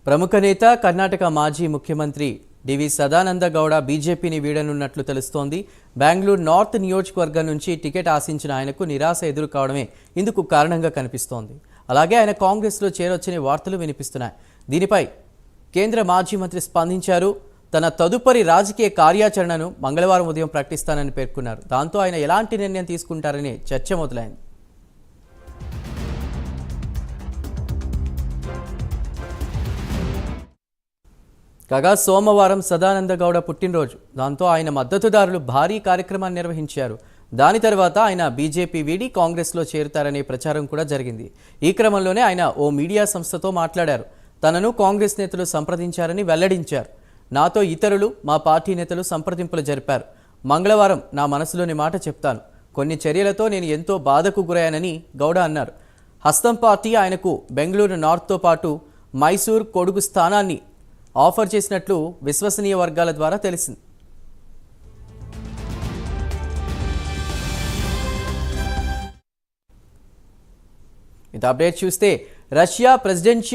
ప్రముఖ నేత కర్ణాటక మాజీ ముఖ్యమంత్రి డివి సదానంద గౌడ బీజేపీని వీడనున్నట్లు తెలుస్తోంది. బెంగళూరు నార్త్ నియోజకవర్గం నుంచి టికెట్ ఆశించిన ఆయనకు నిరాశ ఎదురు కావడమే ఇందుకు కారణంగా కనిపిస్తోంది. అలాగే ఆయన కాంగ్రెస్లో చేరొచ్చని వార్తలు వినిపిస్తున్నాయి. దీనిపై కేంద్ర మాజీ మంత్రి స్పందించారు. తన తదుపరి రాజకీయ కార్యాచరణను మంగళవారం ఉదయం ప్రకటిస్తానని పేర్కొన్నారు. దాంతో ఆయన ఎలాంటి నిర్ణయం తీసుకుంటారనే చర్చ మొదలైంది. కాగా సోమవారం సదానంద గౌడ పుట్టినరోజు. దాంతో ఆయన మద్దతుదారులు భారీ కార్యక్రమాన్ని నిర్వహించారు. దాని తర్వాత ఆయన బీజేపీ వీడి కాంగ్రెస్లో చేరుతారనే ప్రచారం కూడా జరిగింది. ఈ క్రమంలోనే ఆయన ఓ మీడియా సంస్థతో మాట్లాడారు. తనను కాంగ్రెస్ నేతలు సంప్రదించారని వెల్లడించారు. నాతో ఇతరులు, మా పార్టీ నేతలు సంప్రదింపులు జరిపారు. మంగళవారం నా మనసులోని మాట చెప్తాను. కొన్ని చర్యలతో నేను ఎంతో బాధకు గురయ్యానని గౌడ అన్నారు. హస్తం పార్టీ ఆయనకు బెంగళూరు నార్త్తో పాటు మైసూర్, కొడుగు స్థానాన్ని ఆఫర్ చేసినట్లు విశ్వసనీయ వర్గాల ద్వారా తెలిసింది. ఇది అప్డేట్ చూస్తే రష్యా ప్రెసిడెన్షియల్